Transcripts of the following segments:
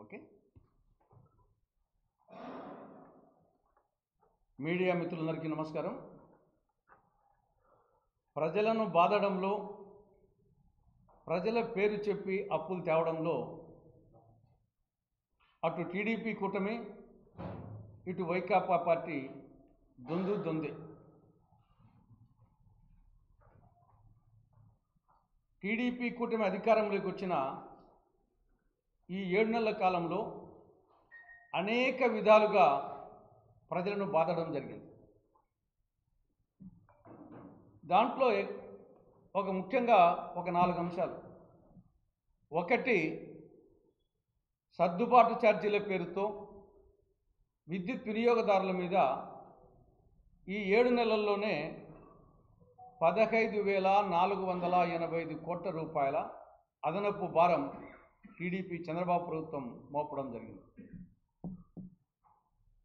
Okay. Media మిత్రులందరికీ నమస్కారం. ప్రజలను బాధడంలో, ప్రజల పేరు చెప్పి అప్పులు తేవడంలో అటు టీడీపీ కూటమి, ఇటు వైకాపా పార్టీ దొందే. టీడీపీ కూటమి అధికారంలోకి వచ్చిన ఈ 7 నెలల కాలంలో అనేక విధాలుగా ప్రజలను బాధడం జరిగింది. దాంట్లో ముఖ్యంగా 4 అంశాలు. ఒకటి, సర్దుబాటు ఛార్జీల పేరుతో విద్యుత్ వినియోగదారుల మీద ఈ 7 నెలల్లోనే 15,485 కోట్ల రూపాయల అదనపు భారం టీడీపీ చంద్రబాబు ప్రభుత్వం మోపడం జరిగింది.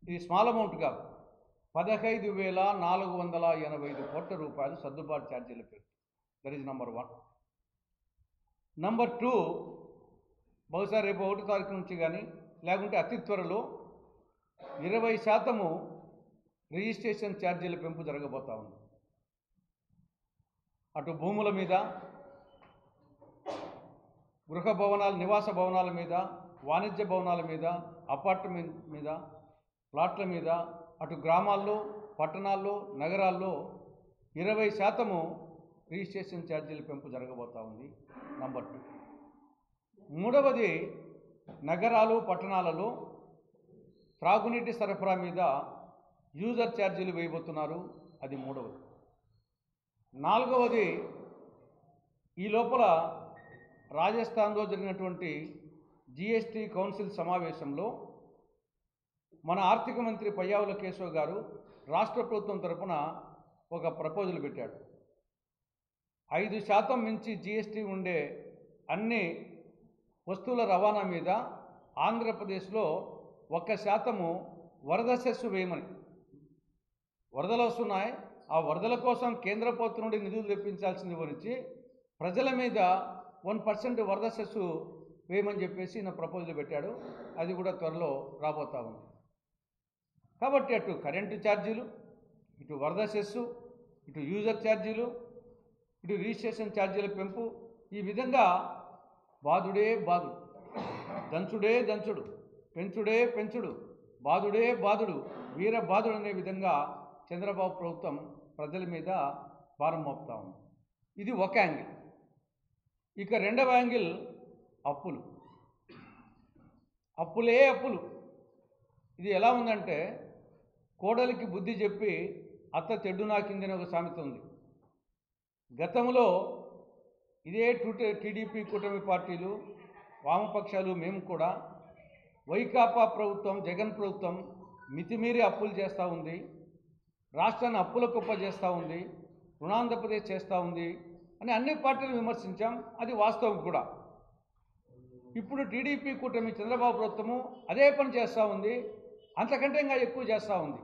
ఇది స్మాల్ అమౌంట్ కాదు. 15,485 కోట్ల రూపాయలు సర్దుబాటు ఛార్జీల పేరు. That is number 1. నంబర్ 2, బహుశా రేపు 1వ తారీఖు నుంచి కానీ లేకుంటే అతి త్వరలో 20% రిజిస్ట్రేషన్ ఛార్జీల పెంపు జరగబోతా ఉంది. అటు భూముల మీద, గృహ భవనాలు, నివాస భవనాల మీద, వాణిజ్య భవనాల మీద, అపార్ట్మెంట్ మీద, ప్లాట్ల మీద, అటు గ్రామాల్లో, పట్టణాల్లో, నగరాల్లో 20% రిజిస్ట్రేషన్ ఛార్జీల పెంపు జరగబోతా ఉంది. నంబర్ 2. మూడవది, నగరాలు, పట్టణాలలో త్రాగునీటి సరఫరా మీద యూజర్ ఛార్జీలు వేయబోతున్నారు. అది మూడవది. నాలుగవది, ఈ లోపల రాజస్థాన్లో జరిగినటువంటి జీఎస్టీ కౌన్సిల్ సమావేశంలో మన ఆర్థిక మంత్రి పయ్యావుల కేశవ్ గారు రాష్ట్ర ప్రభుత్వం తరఫున ఒక ప్రపోజల్ పెట్టాడు. 5% మించి జీఎస్టీ ఉండే అన్ని వస్తువుల రవాణా మీద ఆంధ్రప్రదేశ్లో 1% వరద సెస్ వేయమని. వరదలు వస్తున్నాయి, ఆ వరదల కోసం కేంద్ర ప్రభుత్వం నుండి నిధులు తెప్పించాల్సింది గురించి ప్రజల మీద 1% వరద సెస్సు వేయమని చెప్పేసి నా ప్రపోజల్ పెట్టాడు. అది కూడా త్వరలో రాబోతా ఉంది. కాబట్టి అటు కరెంటు ఛార్జీలు, ఇటు వరద సెస్సు, ఇటు యూజర్ ఛార్జీలు, ఇటు రిజిస్ట్రేషన్ ఛార్జీల పెంపు, ఈ విధంగా బాధుడే బాధుడు, దంచుడే దంచుడు, పెంచుడే పెంచుడు, బాధుడే బాధుడు, వీర బాధుడు అనే విధంగా చంద్రబాబు ప్రభుత్వం ప్రజల మీద భారం మోపుతా ఉంది. ఇది ఒక యాంగిల్. ఇక రెండవ యాంగిల్ అప్పులు. అప్పులే అప్పులు. ఇది ఎలా ఉందంటే, కోడలికి బుద్ధి చెప్పి అత్త తెడ్డు నాకిందని ఒక సామెత ఉంది. గతంలో ఇదే టీడీపీ కూటమి పార్టీలు, వామపక్షాలు, మేము కూడా వైకాపా ప్రభుత్వం, జగన్ ప్రభుత్వం మితిమీరి అప్పులు చేస్తూ ఉంది, రాష్ట్రాన్ని అప్పుల కుప్ప చేస్తూ ఉంది, రుణాంధ్రప్రదేశ్ చేస్తూ ఉంది అని అన్ని పార్టీలు విమర్శించాం. అది వాస్తవం కూడా. ఇప్పుడు టీడీపీ కూటమి చంద్రబాబు ప్రభుత్వము అదే పని చేస్తూ ఉంది, అంతకంటే ఇంకా ఎక్కువ చేస్తూ ఉంది.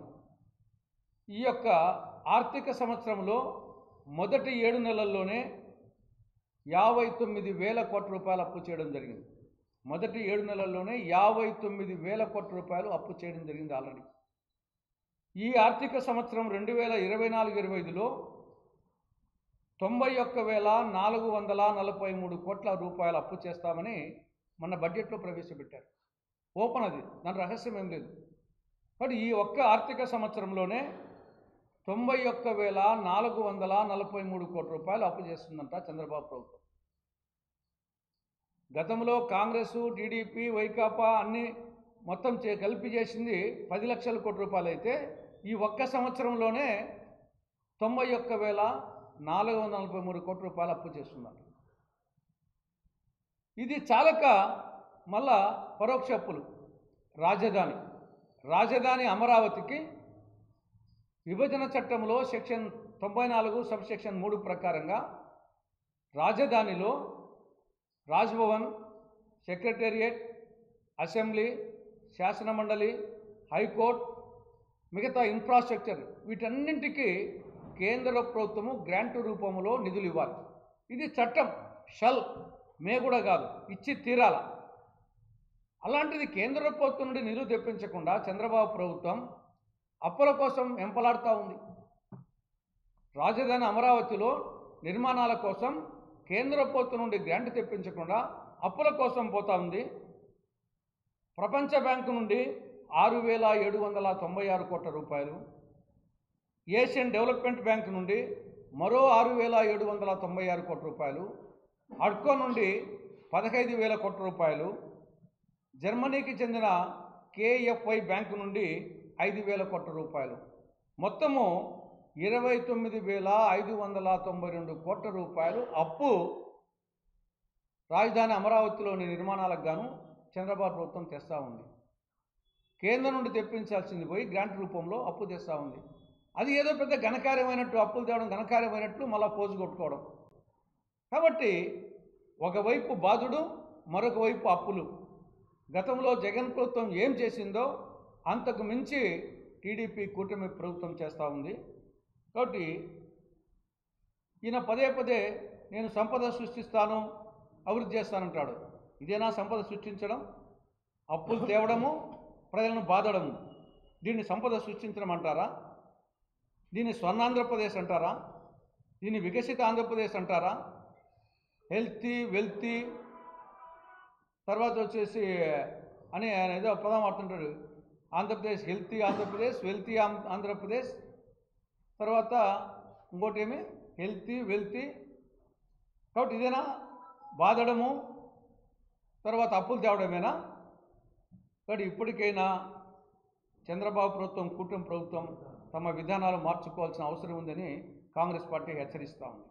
ఈ యొక్క ఆర్థిక సంవత్సరంలో మొదటి 7 నెలల్లోనే 59,000 కోట్ల రూపాయలు అప్పు చేయడం జరిగింది. మొదటి 7 నెలల్లోనే 59,000 కోట్ల రూపాయలు అప్పు చేయడం జరిగింది ఆల్రెడీ. ఈ ఆర్థిక సంవత్సరం 2024-25లో 91,443 కోట్ల రూపాయలు అప్పు చేస్తామని మన బడ్జెట్లో ప్రవేశపెట్టారు. ఓపెన్ అది, దాని రహస్యం ఏం లేదు. బట్ ఈ ఒక్క ఆర్థిక సంవత్సరంలోనే 91,443 కోట్ల రూపాయలు అప్పు చేస్తుందంట చంద్రబాబు ప్రభుత్వం. గతంలో కాంగ్రెస్, టీడీపీ, వైకాపా అన్నీ మొత్తం కలిపి చేసింది 10 లక్షల కోట్ల రూపాయలు అయితే ఈ ఒక్క సంవత్సరంలోనే 91,443 కోట్ల రూపాయలు అప్పు చేస్తున్నారు. ఇది చాలక మళ్ళా పరోక్ష అప్పులు. రాజధాని అమరావతికి విభజన చట్టంలో సెక్షన్ 94 సబ్ సెక్షన్ 3 ప్రకారంగా రాజధానిలో రాజ్భవన్, సెక్రటేరియట్, అసెంబ్లీ, శాసనమండలి, హైకోర్టు, మిగతా ఇన్ఫ్రాస్ట్రక్చర్ వీటన్నింటికి కేంద్ర ప్రభుత్వము గ్రాంటు రూపంలో నిధులు ఇవ్వాలి. ఇది చట్టం. షల్, మే కూడా కాదు, ఇచ్చి తీరాల. అలాంటిది కేంద్ర ప్రభుత్వం నుండి నిధులు తెప్పించకుండా చంద్రబాబు ప్రభుత్వం అప్పుల కోసం వెంపలాడుతూ ఉంది. రాజధాని అమరావతిలో నిర్మాణాల కోసం కేంద్ర ప్రభుత్వం నుండి గ్రాంట్ తెప్పించకుండా అప్పుల కోసం పోతా ఉంది. ప్రపంచ బ్యాంకు నుండి 6,796 కోట్ల రూపాయలు, ఏషియన్ డెవలప్మెంట్ బ్యాంక్ నుండి మరో 6,796 కోట్ల రూపాయలు, అడ్కో నుండి 15,000 కోట్ల రూపాయలు, జర్మనీకి చెందిన కేఎఫ్ఐ బ్యాంకు నుండి 5,000 కోట్ల రూపాయలు, మొత్తము 29,592 కోట్ల రూపాయలు అప్పు రాజధాని అమరావతిలోని నిర్మాణాలకు గాను చంద్రబాబు ప్రభుత్వం తెస్తూ ఉంది. కేంద్రం నుండి తెప్పించాల్సింది పోయి గ్రాంట్ రూపంలో అప్పు తెస్తూ ఉంది. అది ఏదో పెద్ద ఘనకార్యమైనట్టు, అప్పులు తేవడం ఘనకార్యమైనట్లు మళ్ళా పోజు కొట్టుకోవడం. కాబట్టి ఒకవైపు బాధుడు, మరొక వైపు అప్పులు. గతంలో జగన్ ప్రభుత్వం ఏం చేసిందో అంతకు మించి టీడీపీ కూటమి ప్రభుత్వం చేస్తూ ఉంది. కాబట్టి ఈయన పదే పదే నేను సంపద సృష్టిస్తాను, అభివృద్ధి చేస్తానంటాడు. ఇదేనా సంపద సృష్టించడం? అప్పులు తేవడము, ప్రజలను బాధడము, దీన్ని సంపద సృష్టించడం అంటారా? దీన్ని స్వర్ణాంధ్రప్రదేశ్ అంటారా? దీన్ని వికసిత ఆంధ్రప్రదేశ్ అంటారా? హెల్తీ వెల్తీ తర్వాత వచ్చేసి అని ఆయన ఏదో పదం వాడుతుంటాడు. ఆంధ్రప్రదేశ్ హెల్తీ ఆంధ్రప్రదేశ్, వెల్తీ ఆంధ్రప్రదేశ్, తర్వాత ఇంకోటి ఏమి హెల్తీ వెల్తీ. కాబట్టి ఇదేనా బాధడము, తర్వాత అప్పులు తేవడమేనా? కాబట్టి ఇప్పటికైనా చంద్రబాబు ప్రభుత్వం, కూటమి ప్రభుత్వం తమ విధానాలు మార్చుకోవాల్సిన అవసరం ఉందని కాంగ్రెస్ పార్టీ హెచ్చరిస్తూ ఉంది.